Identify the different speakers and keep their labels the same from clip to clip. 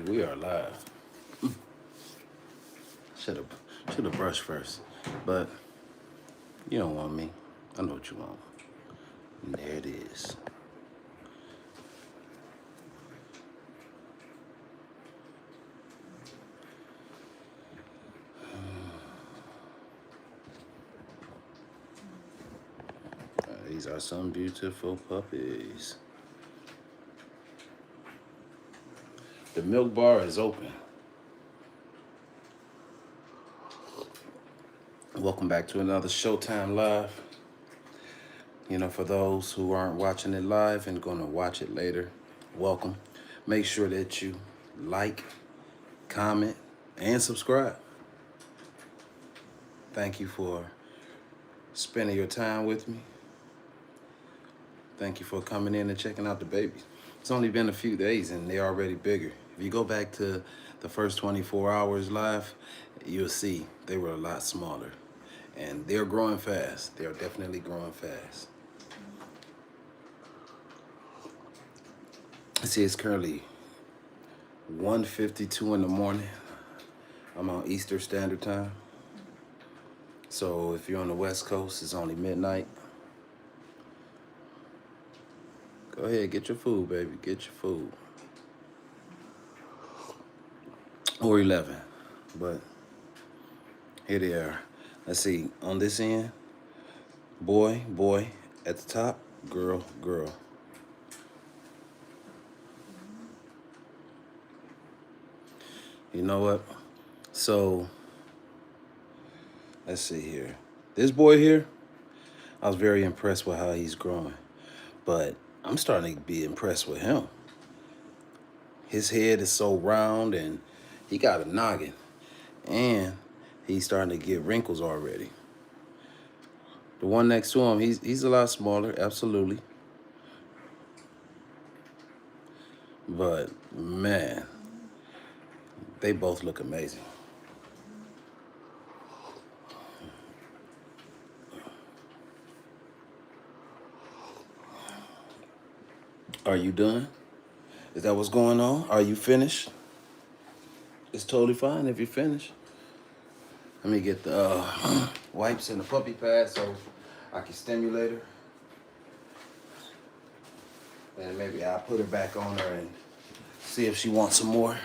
Speaker 1: We are live. Should have brushed first, but you don't want me. I know what you want. And there it is. These are some beautiful puppies. The milk bar is open. Welcome back to another Showtime Live. You know, for those who aren't watching it live and going to watch it later, welcome. Make sure that you like, comment, and subscribe. Thank you for spending your time with me. Thank you for coming in and checking out the babies. It's only been a few days and they're already bigger. If you go back to the first 24 hours live, you'll see they were a lot smaller. And they're growing fast. They're definitely growing fast. See, it's currently 1:52 in the morning. I'm on Eastern Standard Time. So if you're on the West Coast, it's only midnight. Go ahead, get your food, baby. Get your food. Or 11. But here they are. Let's see. On this end, boy, boy. At the top, girl, girl. You know what? So, let's see here. This boy here, I was very impressed with how he's growing. But I'm starting to be impressed with him. His head is so round and he got a noggin. And he's starting to get wrinkles already. The one next to him, he's a lot smaller, absolutely. But, man, they both look amazing. Are you done? Is that what's going on? Are you finished? It's totally fine if you're finished. Let me get the wipes and the puppy pad so I can stimulate her. And maybe I'll put her back on her and see if she wants some more.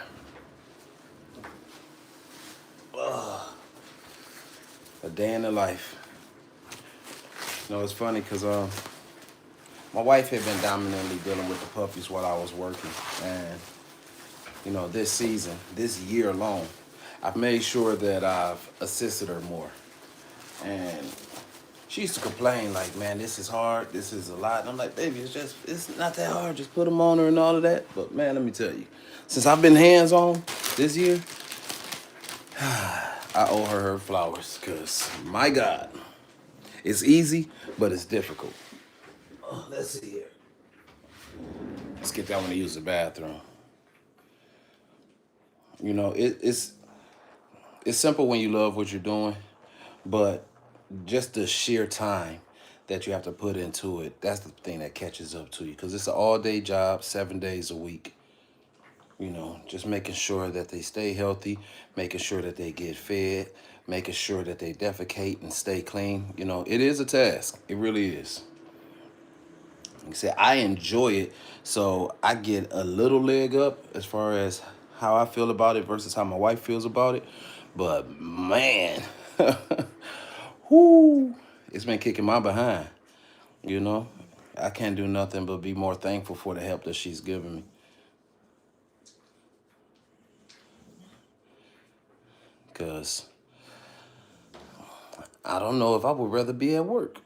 Speaker 1: A day in the life. You know, it's funny because my wife had been dominantly dealing with the puppies while I was working. And, you know, this season, this year alone, I've made sure that I've assisted her more. And she used to complain like, man, this is hard, this is a lot. And I'm like, baby, it's not that hard. Just put them on her and all of that. But man, let me tell you, since I've been hands-on this year, I owe her flowers because, my God, it's easy, but it's difficult. Let's see here. Let's get that one to use the bathroom. You know, it's simple when you love what you're doing, but just the sheer time that you have to put into it, that's the thing that catches up to you. Because it's an all-day job, 7 days a week. You know, just making sure that they stay healthy, making sure that they get fed, making sure that they defecate and stay clean. You know, it is a task. It really is. Like I said, I enjoy it, so I get a little leg up as far as how I feel about it versus how my wife feels about it. But man, whoo, it's been kicking my behind. You know, I can't do nothing but be more thankful for the help that she's given me. Because I don't know if I would rather be at work.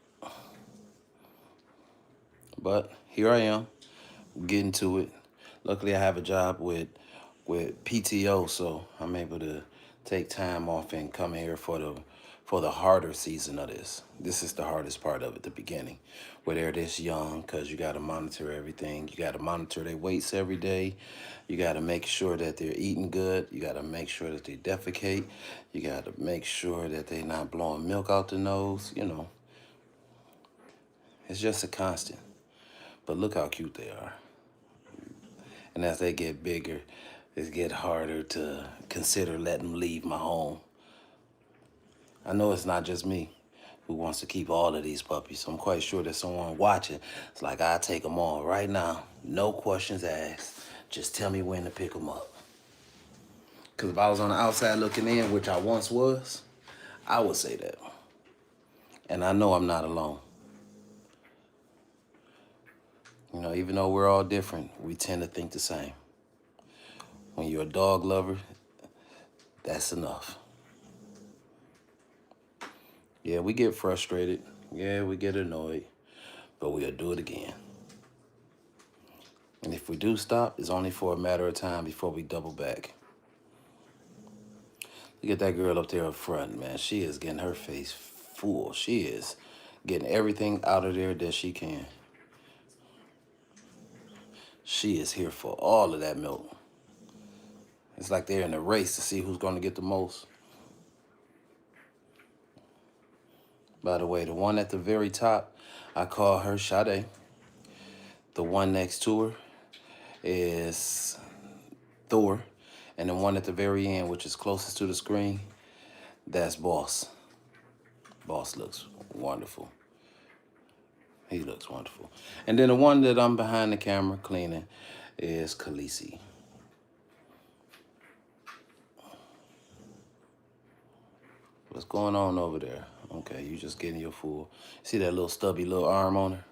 Speaker 1: But here I am, getting to it. Luckily, I have a job with PTO, so I'm able to take time off and come here for the harder season of this. This is the hardest part of it, the beginning, where they're this young, because you got to monitor everything. You got to monitor their weights every day. You got to make sure that they're eating good. You got to make sure that they defecate. You got to make sure that they're not blowing milk out the nose. You know, it's just a constant. But look how cute they are. And as they get bigger, it get harder to consider letting them leave my home. I know it's not just me who wants to keep all of these puppies. I'm quite sure there's someone watching. It's like, I'll take them all right now. No questions asked. Just tell me when to pick them up. Because if I was on the outside looking in, which I once was, I would say that. And I know I'm not alone. You know, even though we're all different, we tend to think the same. When you're a dog lover, that's enough. Yeah, we get frustrated. Yeah, we get annoyed. But we'll do it again. And if we do stop, it's only for a matter of time before we double back. Look at that girl up there up front, man. She is getting her face full. She is getting everything out of there that she can. She is here for all of that milk. It's like they're in a race to see who's going to get the most. By the way, the one at the very top, I call her Sade. The one next to her is Thor. And the one at the very end, which is closest to the screen, that's Boss. Boss looks wonderful. He looks wonderful. And then the one that I'm behind the camera cleaning is Khaleesi. What's going on over there? Okay, you just getting your food. See that little stubby little arm on her?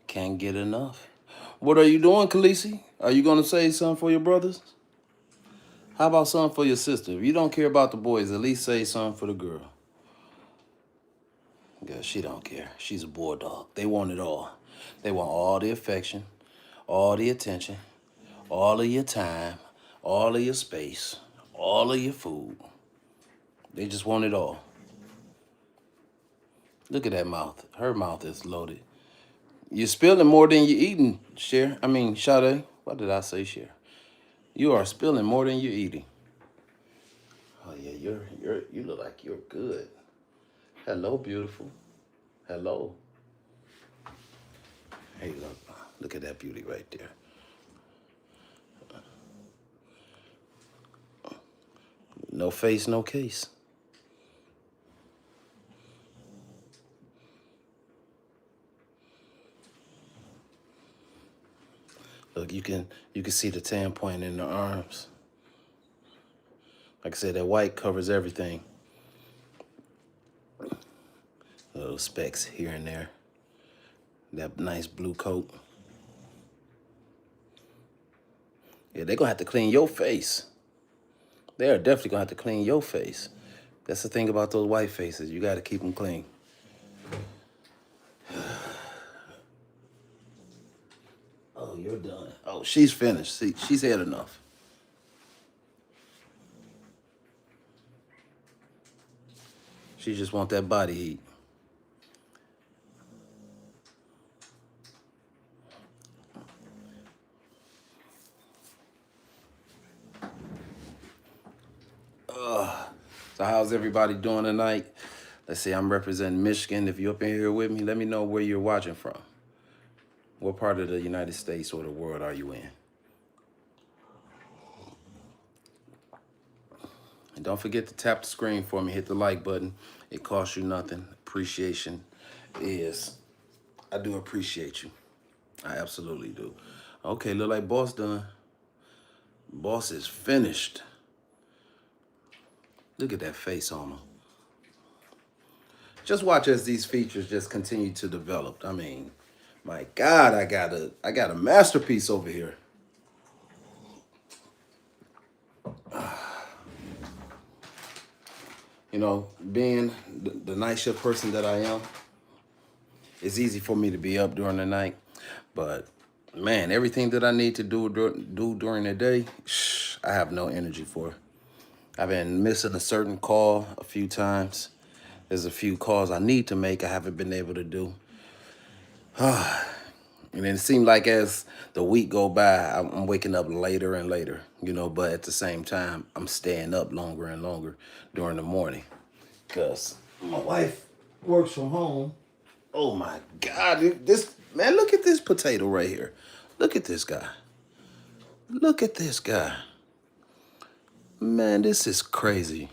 Speaker 1: Can't get enough. What are you doing, Khaleesi? Are you going to say something for your brothers? How about something for your sister? If you don't care about the boys, at least say something for the girl. Yeah, she don't care. She's a bulldog. They want it all. They want all the affection, all the attention, all of your time, all of your space, all of your food. They just want it all. Look at that mouth. Her mouth is loaded. You're spilling more than you're eating, Sade. Why did I say Cher? You are spilling more than you're eating. Oh yeah, you look like you're good. Hello, beautiful. Hello. Hey, look at that beauty right there. No face, no case. Look, you can see the tan point in the arms. Like I said, that white covers everything. Little specks here and there. That nice blue coat. Yeah, they're gonna have to clean your face. They are definitely gonna have to clean your face. That's the thing about those white faces. You gotta keep them clean. Oh, you're done. Oh, she's finished. See, she's had enough. She just want that body heat. So how's everybody doing tonight? Let's see, I'm representing Michigan. If you're up in here with me, let me know where you're watching from. What part of the United States or the world are you in? And don't forget to tap the screen for me. Hit the like button. It costs you nothing. Appreciation is, I do appreciate you. I absolutely do. Okay, look like Boss done. Boss is finished. Look at that face on him. Just watch as these features just continue to develop. I mean, my God, I got a masterpiece over here. You know, being the night shift person that I am, it's easy for me to be up during the night. But man, everything that I need to do during the day, I have no energy for. I've been missing a certain call a few times. There's a few calls I need to make I haven't been able to do. And then it seemed like as the week go by, I'm waking up later and later, you know, but at the same time, I'm staying up longer and longer during the morning because my wife works from home. Oh my God, this, man, look at this potato right here. Look at this guy. Look at this guy. Man, this is crazy.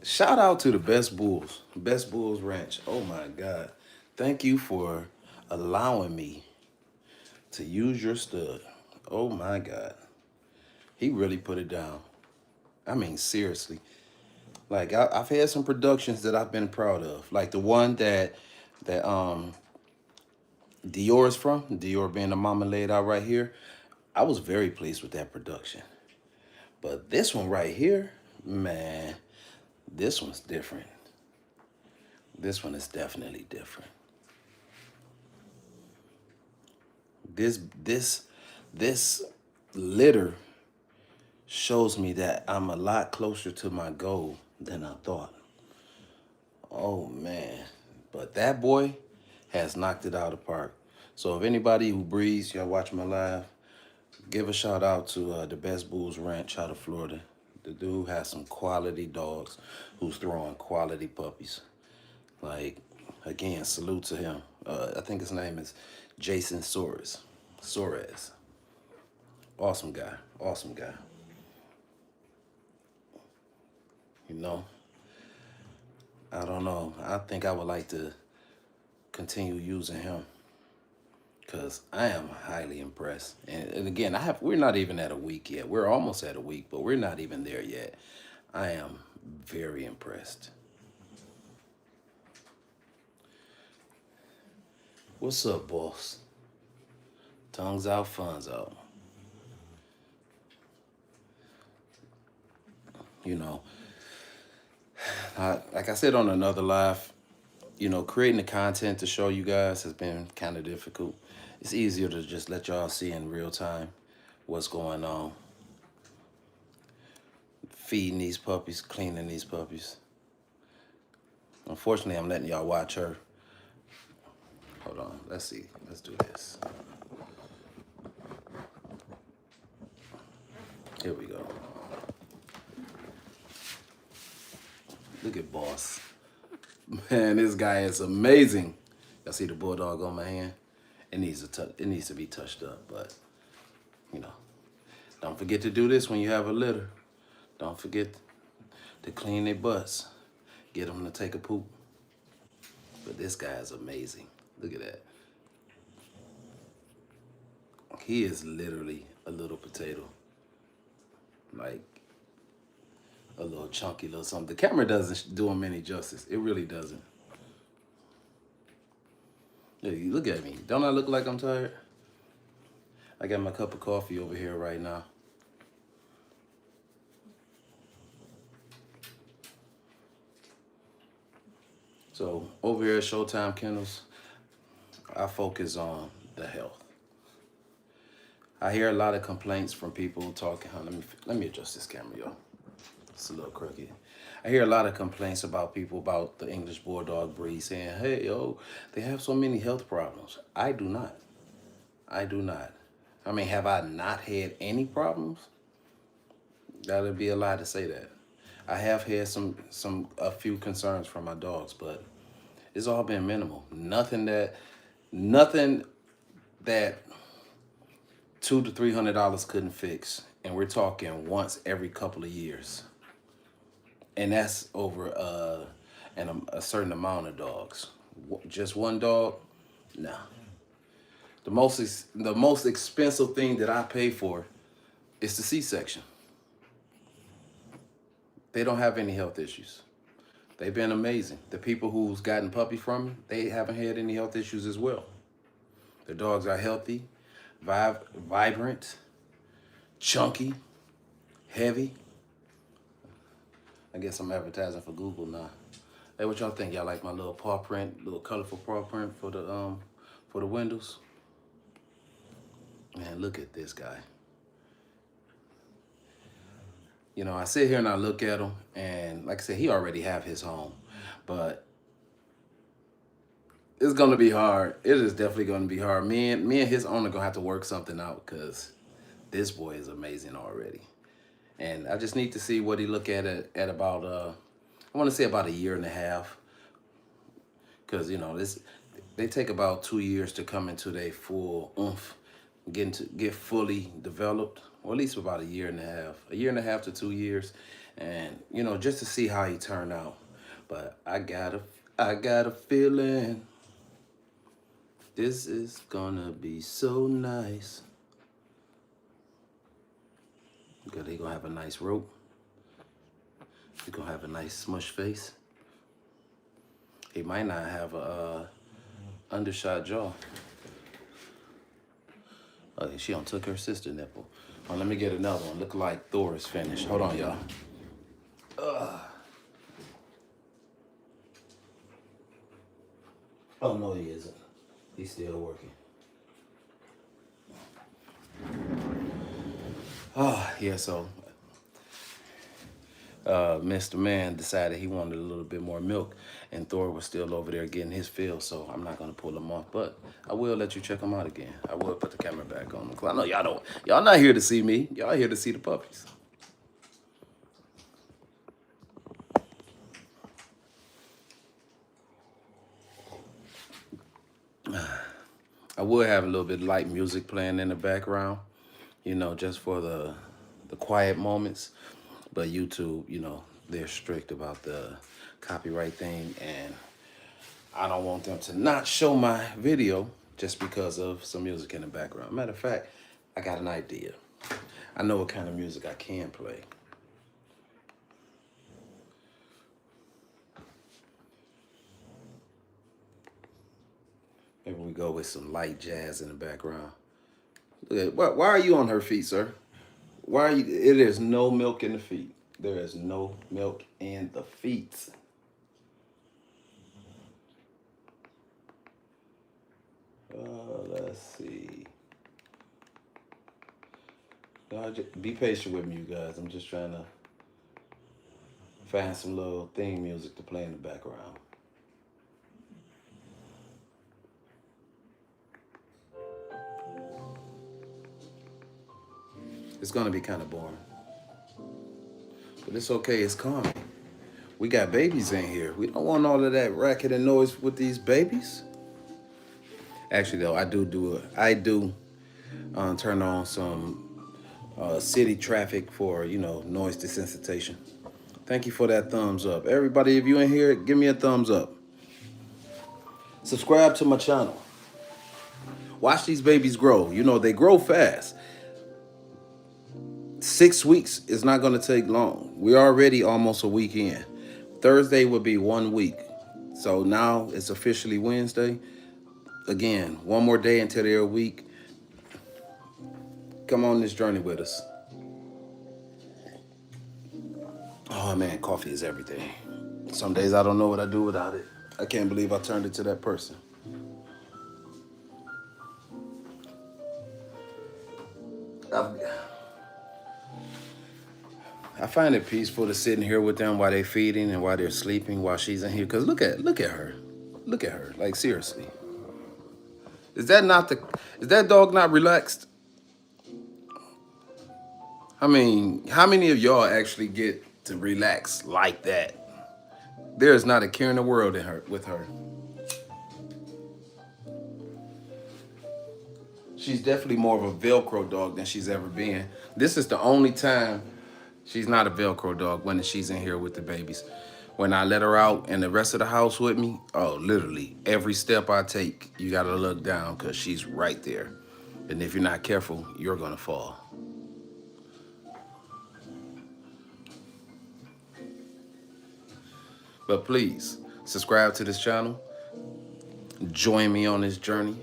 Speaker 1: Shout out to the Best Bulls Ranch. Oh my God. Thank you for allowing me to use your stud. Oh my God. He really put it down. I mean, seriously. Like I've had some productions that I've been proud of. Like the one that Dior is from, Dior being the mama laid out right here. I was very pleased with that production. But this one right here, man, this one's different. This one is definitely different. This this this litter shows me that I'm a lot closer to my goal than I thought. Oh man. But that boy has knocked it out of the park. So if anybody who breeds, y'all watch my live, give a shout out to the Best Bulls Ranch out of Florida. The dude has some quality dogs who's throwing quality puppies. Like, again, salute to him. I think his name is Jason Soares. Soares. Awesome guy. Awesome guy. You know, I don't know. I think I would like to continue using him because I am highly impressed. And again, we're not even at a week yet. We're almost at a week, but we're not even there yet. I am very impressed. What's up, boss? Tongues out, funds out. You know, like I said on another live, you know, creating the content to show you guys has been kind of difficult. It's easier to just let y'all see in real time what's going on. Feeding these puppies, cleaning these puppies. Unfortunately, I'm letting y'all watch her. Hold on, let's see. Let's do this. Here we go. Look at boss. Man, this guy is amazing. Y'all see the Bulldog on my hand? It needs to be touched up, but you know, don't forget to do this when you have a litter. Don't forget to clean their butts. Get them to take a poop. But this guy is amazing. Look at that. He is literally a little potato. Like a little chunky little something. The camera doesn't do him any justice. It really doesn't. Hey, look at me. Don't I look like I'm tired? I got my cup of coffee over here right now. So over here at Showtime Kennels, I focus on the health. I hear a lot of complaints from people talking. Let me adjust this camera, y'all. It's a little crooked. I hear a lot of complaints about people about the English Bulldog breed saying, hey, yo, they have so many health problems. I do not. I do not. I mean, have I not had any problems? That would be a lie to say that. I have had a few concerns from my dogs, but it's all been minimal. Nothing that $200 to $300 couldn't fix, and we're talking once every couple of years, and that's over a certain amount of dogs. Just one dog, no. The most expensive thing that I pay for is the C-section. They don't have any health issues. They've been amazing. The people who's gotten puppy from me, they haven't had any health issues as well. The dogs are healthy, vibrant, chunky, heavy. I guess I'm advertising for Google now. Hey, what y'all think? Y'all like my little paw print, little colorful paw print for the windows? Man, look at this guy. You know, I sit here and I look at him, and like I said, he already have his home, but it's gonna be hard. It is definitely gonna be hard. Me and his owner gonna have to work something out because this boy is amazing already. And I just need to see what he look at about I want to say about a year and a half, because you know they take about 2 years to come into their full oomph get fully developed, or at least about a year and a half to 2 years, and you know, just to see how he turned out. But I got a feeling this is gonna be so nice. Because he gonna have a nice rope. He's gonna have a nice smush face. He might not have a undershot jaw. Oh, she done took her sister nipple. Oh, let me get another one. Look like Thor is finished. Hold on, y'all. Oh, no, he isn't. He's still working. Oh, yeah, so Mr. Man decided he wanted a little bit more milk, and Thor was still over there getting his fill, so I'm not gonna pull him off, but I will let you check him out again. I will put the camera back on him. I know y'all not here to see me. Y'all here to see the puppies. I would have a little bit of light music playing in the background, you know, just for the quiet moments. But YouTube, you know, they're strict about the copyright thing, and I don't want them to not show my video just because of some music in the background. Matter of fact, I got an idea. I know what kind of music I can play. Maybe we go with some light jazz in the background. Why are you on her feet, sir? Why are you? It is no milk in the feet. There is no milk in the feet. Let's see. Be patient with me, you guys. I'm just trying to find some little theme music to play in the background. It's gonna be kind of boring, but it's okay. It's calming. We got babies in here. We don't want all of that racket and noise with these babies. Actually, though, I do turn on some city traffic for, you know, noise desensitization. Thank you for that thumbs up. Everybody, if you in here, give me a thumbs up. Subscribe to my channel. Watch these babies grow. You know, they grow fast. 6 weeks is not going to take long. We're already almost a week in. Thursday will be 1 week. So now it's officially Wednesday. Again, one more day until they're a week. Come on this journey with us. Oh man, coffee is everything. Some days I don't know what I do without it. I can't believe I turned into that person. I find it peaceful to sit in here with them while they're feeding and while they're sleeping, while she's in here. Cause look at her. Look at her. Like seriously. Is that dog not relaxed? I mean, how many of y'all actually get to relax like that? There is not a care in the world with her. She's definitely more of a Velcro dog than she's ever been. This is the only time she's not a Velcro dog, when she's in here with the babies. When I let her out and the rest of the house with me, oh, literally, every step I take, you gotta look down because she's right there. And if you're not careful, you're gonna fall. But please, subscribe to this channel. Join me on this journey.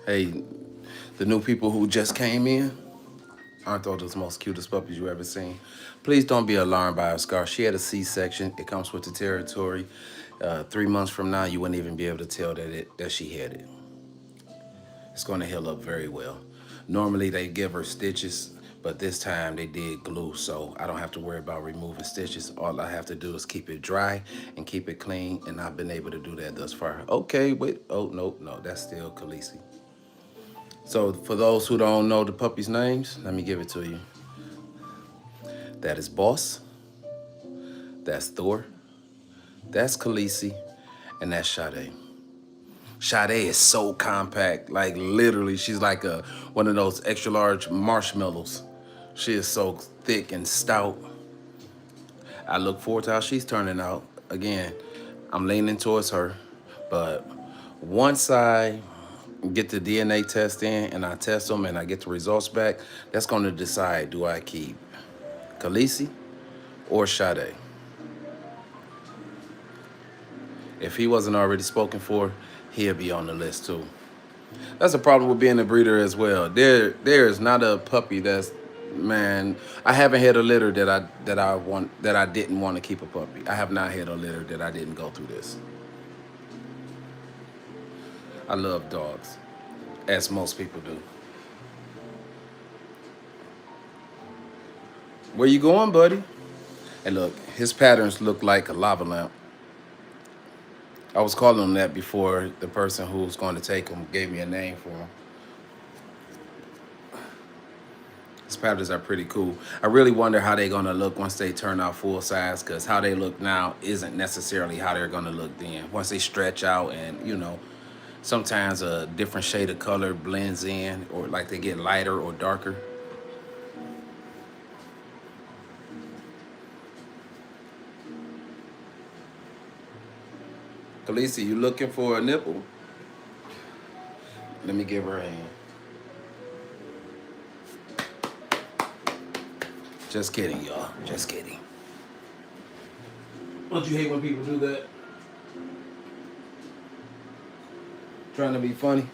Speaker 1: Hey, the new people who just came in, aren't those the most cutest puppies you ever seen? Please don't be alarmed by her scar. She had a C-section. It comes with the territory. 3 months from now, you wouldn't even be able to tell that she had it. It's going to heal up very well. Normally, they give her stitches, but this time they did glue, so I don't have to worry about removing stitches. All I have to do is keep it dry and keep it clean, and I've been able to do that thus far. Okay, wait. Oh, no, that's still Khaleesi. So for those who don't know the puppy's names, let me give it to you. That is Boss, that's Thor, that's Khaleesi, and that's Sade. Sade is so compact, like literally, she's like a one of those extra large marshmallows. She is so thick and stout. I look forward to how she's turning out. Again, I'm leaning towards her, but once I get the DNA test in and I test them and I get the results back, that's going to decide, do I keep Khaleesi or Sade? If he wasn't already spoken for, he'll be on the list too. That's a problem with being a breeder as well. There is not a puppy that's, man. I haven't had a litter that I didn't want to keep a puppy. I have not had a litter that I didn't go through this. I love dogs, as most people do. Where you going, buddy? And look, his patterns look like a lava lamp. I was calling him that before the person who was going to take him gave me a name for him. His patterns are pretty cool. I really wonder how they're gonna look once they turn out full size, because how they look now isn't necessarily how they're gonna look then. Once they stretch out and, sometimes a different shade of color blends in, or like they get lighter or darker. Khaleesi, you looking for a nipple? Let me give her a hand. Just kidding, y'all. Just kidding. Don't you hate when people do that? Trying to be funny.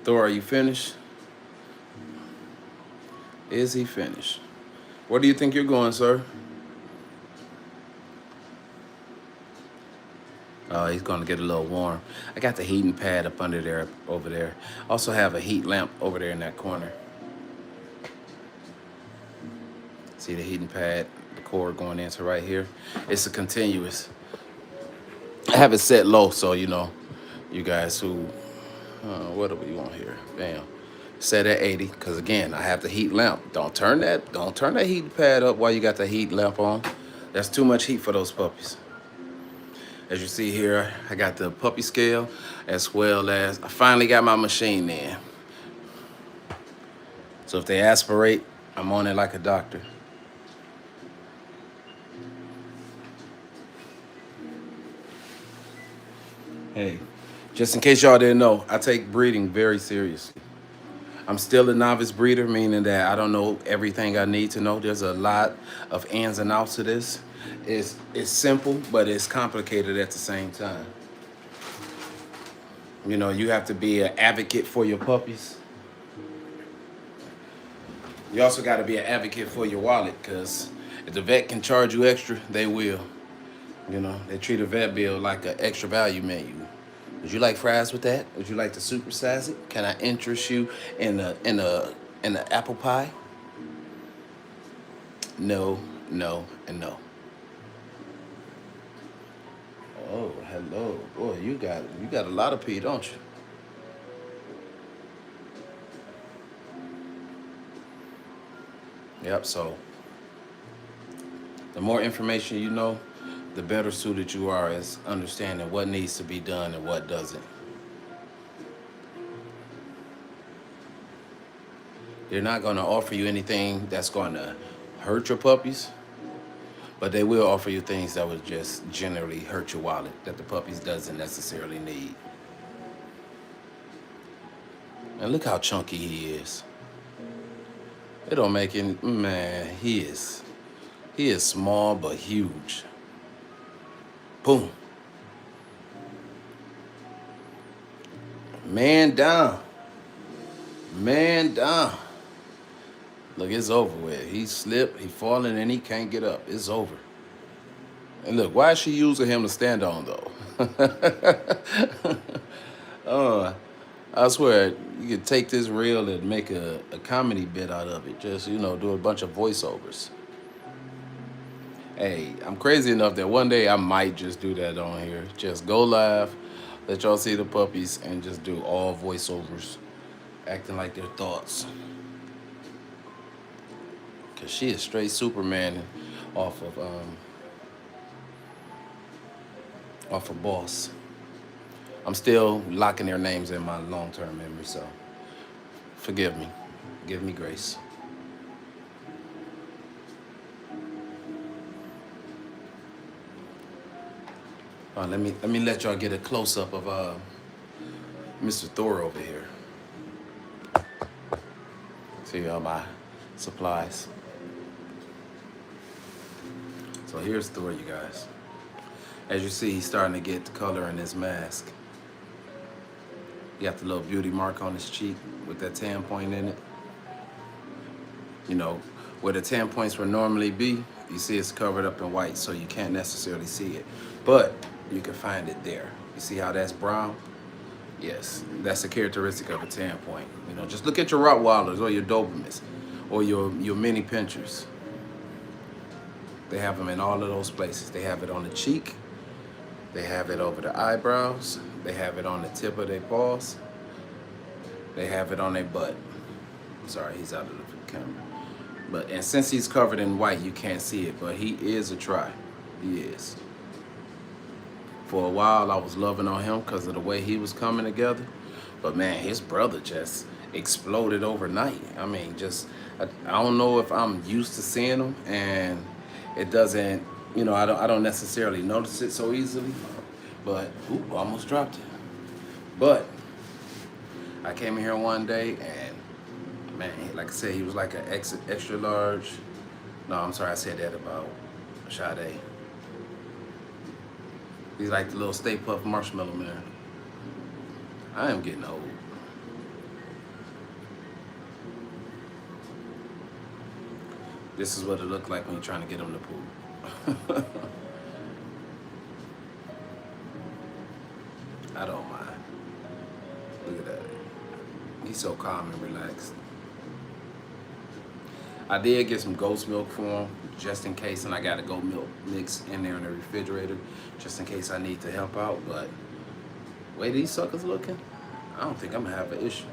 Speaker 1: Thor, are you finished? Is he finished? Where do you think you're going, sir? Oh, he's gonna get a little warm. I got the heating pad up under there, over there. Also have a heat lamp over there in that corner. See the heating pad, the cord going into right here. It's a continuous. I have it set low, so you guys who, what do we want here? Bam. Set at 80, because again, I have the heat lamp. Don't turn that heat pad up while you got the heat lamp on. That's too much heat for those puppies. As you see here, I got the puppy scale, as well as I finally got my machine in. So if they aspirate, I'm on it like a doctor. Hey, just in case y'all didn't know, I take breeding very seriously. I'm still a novice breeder, meaning that I don't know everything I need to know. There's a lot of ins and outs to this. It's simple, but it's complicated at the same time. You have to be an advocate for your puppies. You also got to be an advocate for your wallet, because if the vet can charge you extra, they will. They treat a vet bill like an extra value menu. Would you like fries with that? Would you like to supersize it? Can I interest you in a apple pie? No, no, and no. Oh, hello. Boy, you got a lot of pee, don't you? Yep, so the more information you know, the better suited you are as understanding what needs to be done and what doesn't. They're not going to offer you anything that's going to hurt your puppies, but they will offer you things that would just generally hurt your wallet that the puppies doesn't necessarily need. And look how chunky he is. It don't make any, man, he is small but huge. Boom. Man down. Man down. Look, it's over with. He slipped, he falling, and he can't get up. It's over. And look, why is she using him to stand on, though? Oh, I swear, you could take this reel and make a comedy bit out of it. Just, do a bunch of voiceovers. Hey, I'm crazy enough that one day I might just do that on here. Just go live, let y'all see the puppies, and just do all voiceovers, acting like their thoughts. Cause she is straight Superman off of Boss. I'm still locking their names in my long-term memory, so forgive me. Give me grace. Let me let y'all get a close up of Mr. Thor over here. See all my supplies. So here's Thor, you guys. As you see, he's starting to get the color in his mask. He got the little beauty mark on his cheek with that tan point in it. You know, where the tan points would normally be, you see it's covered up in white, so you can't necessarily see it. But you can find it there. You see how that's brown? Yes, that's a characteristic of a tan point. You know, just look at your Rottweilers or your Dobermans or your mini pinchers. They have them in all of those places. They have it on the cheek. They have it over the eyebrows. They have it on the tip of their paws. They have it on their butt. Sorry, he's out of the camera. And since he's covered in white, you can't see it, but he is a try. He is. For a while, I was loving on him because of the way he was coming together. But man, his brother just exploded overnight. I mean, I don't know if I'm used to seeing him, and it doesn't, you know, I don't necessarily notice it so easily. But, almost dropped it. But I came in here one day, and man, like I said, he was like an extra large. No, I'm sorry, I said that about Sade. He's like the little Stay Puft Marshmallow Man. I am getting old. This is what it looked like when you're trying to get him to poop. I don't mind. Look at that. He's so calm and relaxed. I did get some goat's milk for him, just in case, and I got a goat milk mix in there in the refrigerator, just in case I need to help out. But the way these suckers looking, I don't think I'm gonna have an issue.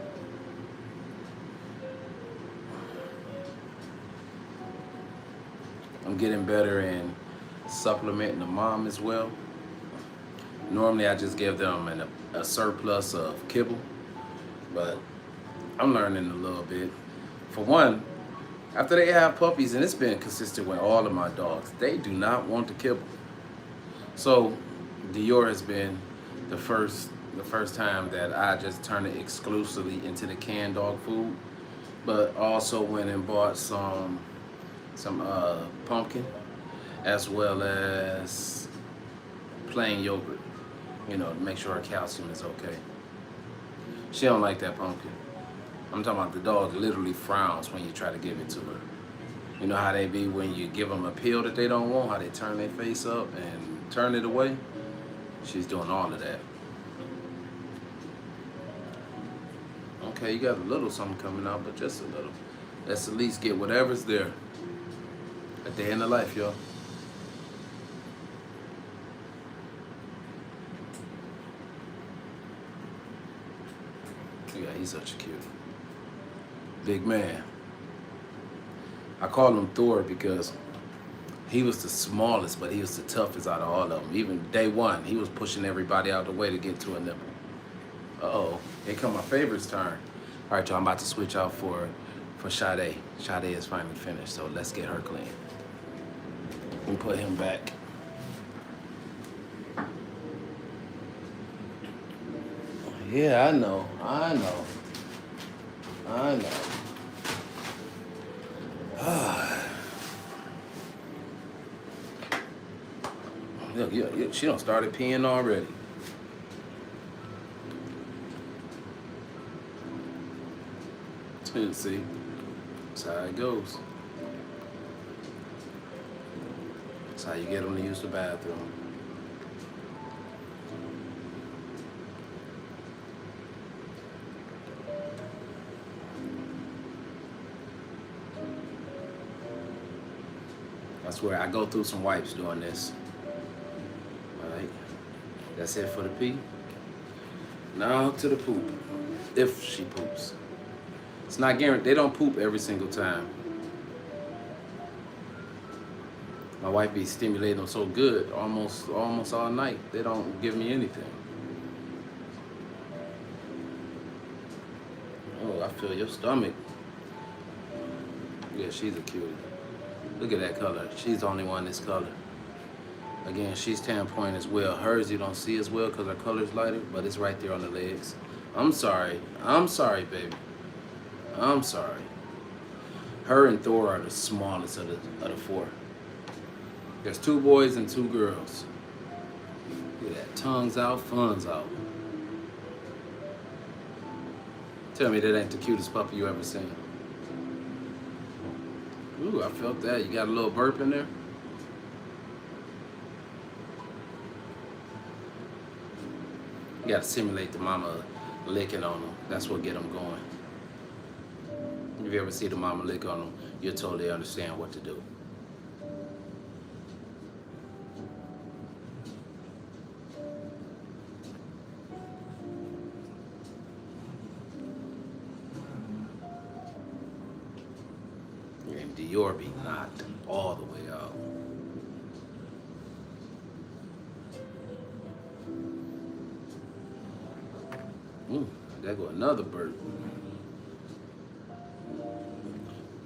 Speaker 1: I'm getting better in supplementing the mom as well. Normally I just give them a surplus of kibble, but I'm learning a little bit. For one, after they have puppies, and it's been consistent with all of my dogs, they do not want the kibble. So Dior has been the first time that I just turned it exclusively into the canned dog food, but also went and bought some pumpkin, as well as plain yogurt, you know, to make sure her calcium is okay. She don't like that pumpkin. I'm talking about the dog literally frowns when you try to give it to her. You know how they be when you give them a pill that they don't want, how they turn their face up and turn it away? She's doing all of that. Okay, you got a little something coming out, but just a little. Let's at least get whatever's there at the end of life, y'all. Yeah, he's such a cute big man. I call him Thor because he was the smallest, but he was the toughest out of all of them. Even day one, he was pushing everybody out of the way to get to a nipple. Uh-oh, here come my favorite's turn. All right, y'all, I'm about to switch out for Sade. Sade is finally finished, so let's get her clean. We put him back. Yeah, I know. Look, she done started peeing already. See, that's how it goes. That's how you get them to use the bathroom. I swear, I go through some wipes doing this. All right, that's it for the pee. Now to the poop, if she poops. It's not guaranteed. They don't poop every single time. My wife be stimulating them so good, almost all night. They don't give me anything. Oh, I feel your stomach. Yeah, she's a cutie. Look at that color. She's the only one this color. Again, she's tan point as well. Hers you don't see as well because her color's lighter, but it's right there on the legs. I'm sorry. I'm sorry, baby. I'm sorry. Her and Thor are the smallest of the four. There's 2 boys and 2 girls. Look at that. Tongues out, fun's out. Tell me that ain't the cutest puppy you ever seen. Ooh, I felt that. You got a little burp in there? You got to simulate the mama licking on them. That's what get them going. If you ever see the mama lick on them, you'll totally understand what to do. And Dior be knocked all the way out. Ooh, there go another bird.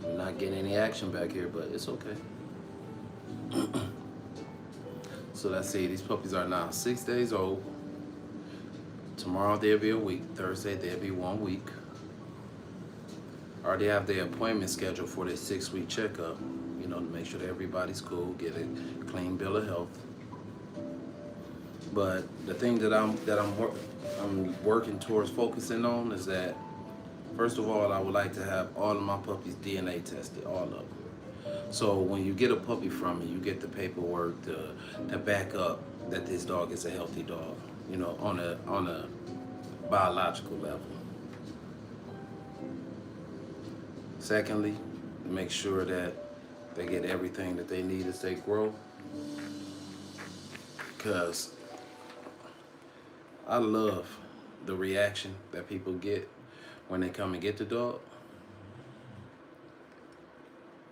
Speaker 1: We're not getting any action back here, but it's okay. So let's see, these puppies are now 6 days old. Tomorrow they'll be a week. Thursday they'll be 1 week. Already have their appointment scheduled for their 6-week checkup. You know, to make sure that everybody's cool, get a clean bill of health. But the thing that I'm working towards focusing on is that, first of all, I would like to have all of my puppies DNA tested, all of them. So when you get a puppy from me, you get the paperwork to back up that this dog is a healthy dog, you know, on a biological level. Secondly, make sure that they get everything that they need as they grow. Because I love the reaction that people get when they come and get the dog.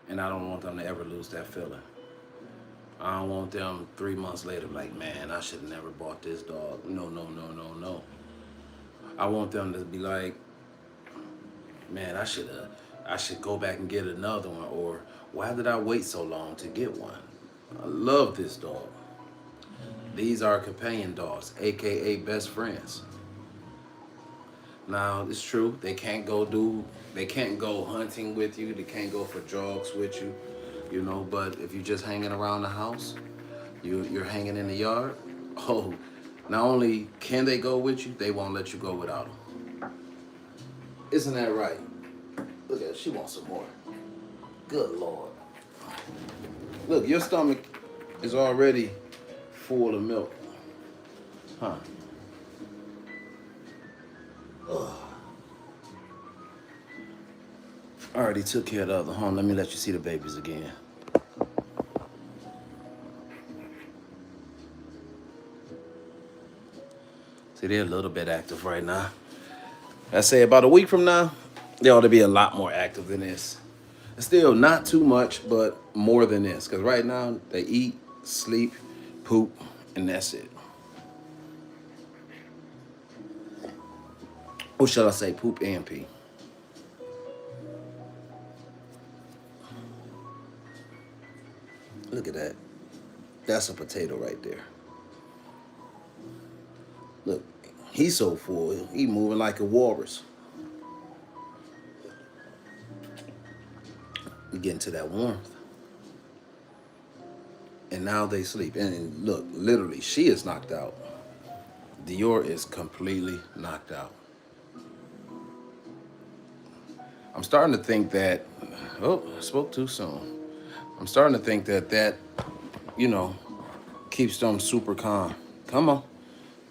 Speaker 1: And I don't want them to ever lose that feeling. I don't want them 3 months later like, man, I should have never bought this dog. No, no, no, no, no. I want them to be like, man, I should go back and get another one, or why did I wait so long to get one? I love this dog. These are companion dogs, AKA best friends. Now, it's true, they can't go hunting with you, they can't go for jogs with you, you know, but if you're just hanging around the house, you're hanging in the yard, oh, not only can they go with you, they won't let you go without them. Isn't that right? Look at her, she wants some more. Good Lord. Look, your stomach is already full of milk. Huh? Ugh. I already took care of the other home. Let me let you see the babies again. See, they're a little bit active right now. I say about a week from now, they ought to be a lot more active than this. Still not too much, but more than this. Because right now, they eat, sleep, poop, and that's it. Or shall I say poop and pee? Look at that. That's a potato right there. Look, he's so full. He moving like a walrus. We get into that warmth. And now they sleep. And look, literally, she is knocked out. Dior is completely knocked out. I'm starting to think that, oh, I spoke too soon. I'm starting to think that, you know, keeps them super calm. Come on.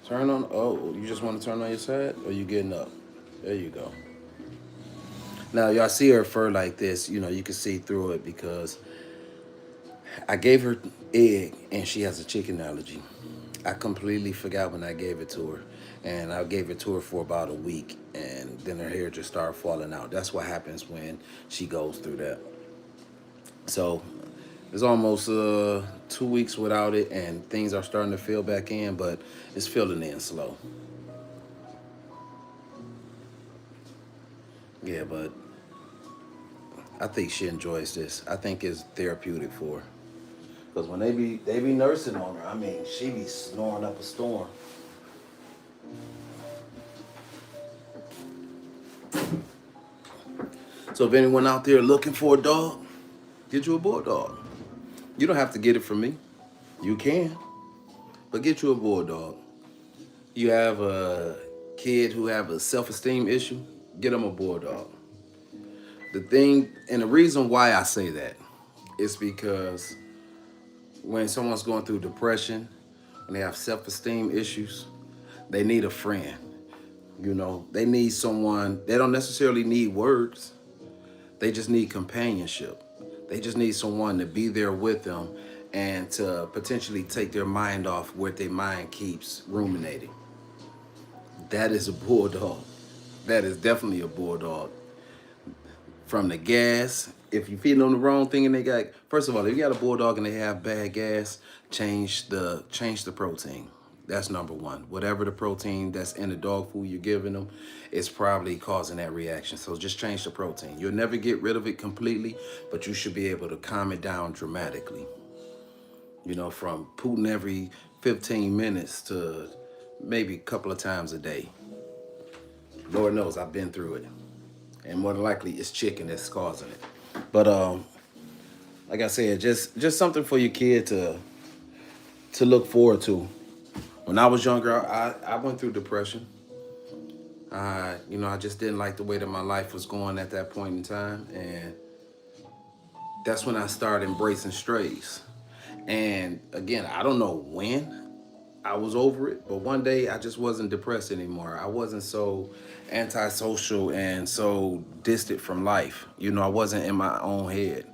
Speaker 1: Turn on, oh, you just want to turn on your side? Or you getting up? There you go. Now, y'all see her fur like this, you know, you can see through it because I gave her egg and she has a chicken allergy. I completely forgot when I gave it to her. And I gave it to her for about a week, and then her hair just started falling out. That's what happens when she goes through that. So it's almost 2 weeks without it, and things are starting to fill back in, but it's filling in slow. Yeah, but I think she enjoys this. I think it's therapeutic for her. Because when they be nursing on her, I mean, she be snoring up a storm. So if anyone out there looking for a dog, get you a bulldog. You don't have to get it from me. You can, but get you a bulldog. You have a kid who have a self-esteem issue, get them a bulldog. The thing and the reason why I say that is because when someone's going through depression, when they have self-esteem issues, they need a friend. You know, they need someone. They don't necessarily need words. They just need companionship. They just need someone to be there with them and to potentially take their mind off what their mind keeps ruminating. That is a bulldog. That is definitely a bulldog. From the gas, if you're feeding them the wrong thing and they got, first of all, if you got a bulldog and they have bad gas, change the protein. That's number one. Whatever the protein that's in the dog food you're giving them, it's probably causing that reaction. So just change the protein. You'll never get rid of it completely, but you should be able to calm it down dramatically. You know, from pooting every 15 minutes to maybe a couple of times a day. Lord knows I've been through it. And more than likely it's chicken that's causing it. But like I said, just something for your kid to look forward to. When I was younger, I went through depression. I just didn't like the way that my life was going at that point in time. And that's when I started embracing strays. And again, I don't know when I was over it, but one day I just wasn't depressed anymore. I wasn't so antisocial and so distant from life. I wasn't in my own head.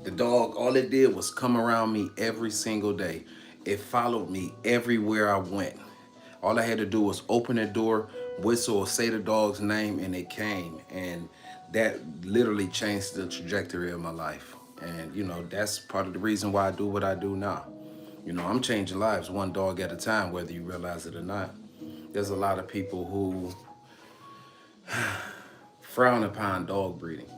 Speaker 1: The dog, all it did was come around me every single day. It followed me everywhere I went. All I had to do was open the door, whistle, or say the dog's name, and it came. And that literally changed the trajectory of my life. And, that's part of the reason why I do what I do now. I'm changing lives one dog at a time, whether you realize it or not. There's a lot of people who frown upon dog breeding.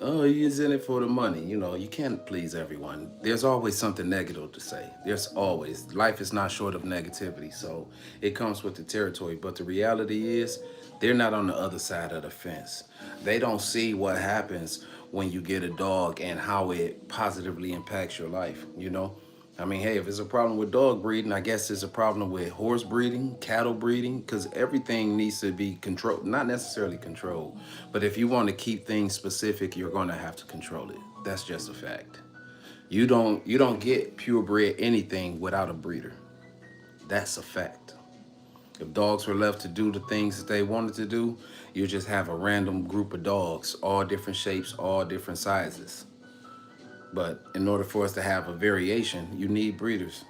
Speaker 1: Oh, he's in it for the money. You can't please everyone. There's always something negative to say. There's always. Life is not short of negativity, so it comes with the territory. But the reality is, they're not on the other side of the fence. They don't see what happens when you get a dog and how it positively impacts your life. I mean, hey, if it's a problem with dog breeding, I guess there's a problem with horse breeding, cattle breeding, because everything needs to be controlled. Not necessarily controlled, but if you want to keep things specific, you're going to have to control it. That's just a fact. You don't get purebred anything without a breeder. That's a fact. If dogs were left to do the things that they wanted to do, you just have a random group of dogs, all different shapes, all different sizes. But in order for us to have a variation, you need breeders.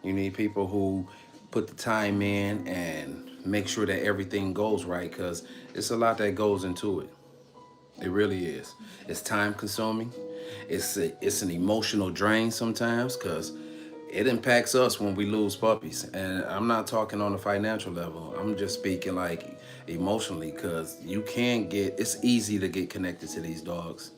Speaker 1: You need people who put the time in and make sure that everything goes right, because it's a lot that goes into it. It really is. It's time consuming. It's an emotional drain sometimes, because it impacts us when we lose puppies. And I'm not talking on a financial level. I'm just speaking like emotionally, because it's easy to get connected to these dogs.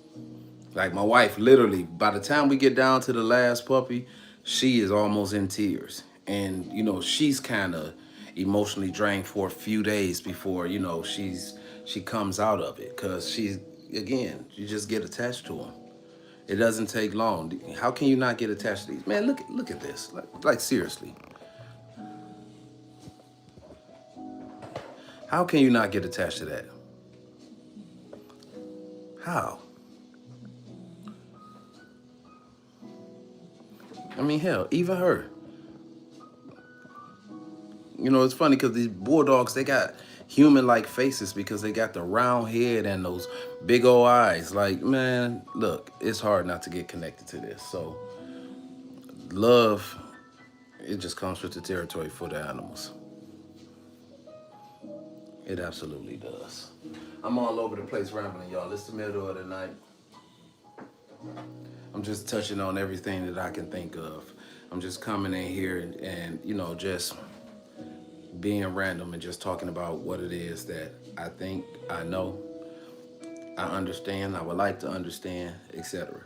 Speaker 1: Like my wife, literally, by the time we get down to the last puppy, she is almost in tears. And, she's kind of emotionally drained for a few days before, she comes out of it. Because you just get attached to them. It doesn't take long. How can you not get attached to these? Man, look at this. Like seriously. How can you not get attached to that? How? I mean, hell, even her. It's funny because these bulldogs, they got human-like faces because they got the round head and those big old eyes. Like, man, look, it's hard not to get connected to this. So love, it just comes with the territory for the animals. It absolutely does. I'm all over the place rambling, y'all. It's the middle of the night. I'm just touching on everything that I can think of. I'm just coming in here and you know, just being random and just talking about what it is that I think, I know, I understand, I would like to understand, etc.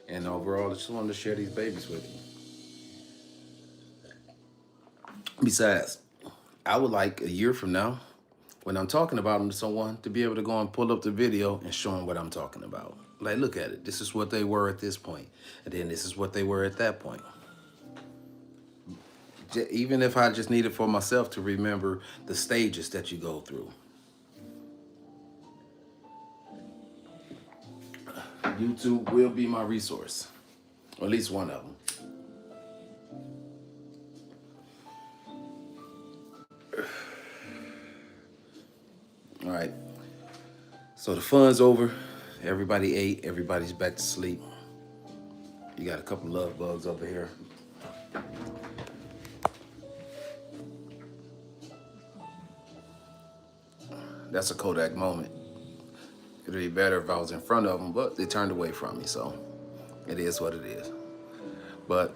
Speaker 1: And overall, I just wanted to share these babies with you. Besides, I would like a year from now, when I'm talking about them to someone, to be able to go and pull up the video and show them what I'm talking about. Like, look at it. This is what they were at this point, and then this is what they were at that point. Even if I just need it for myself to remember the stages that you go through. YouTube will be my resource, or at least one of them. All right, so the fun's over. Everybody ate, everybody's back to sleep. You got a couple love bugs over here. That's a Kodak moment. It'd be better if I was in front of them, but they turned away from me, so it is what it is. But,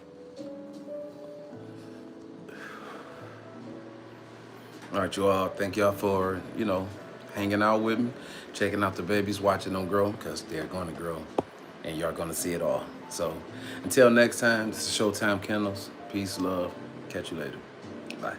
Speaker 1: all right, you all, thank y'all for, you know, hanging out with me, checking out the babies, watching them grow, because they're going to grow, and y'all going to see it all. So, until next time, this is Showtime Kennels. Peace, love. Catch you later. Bye.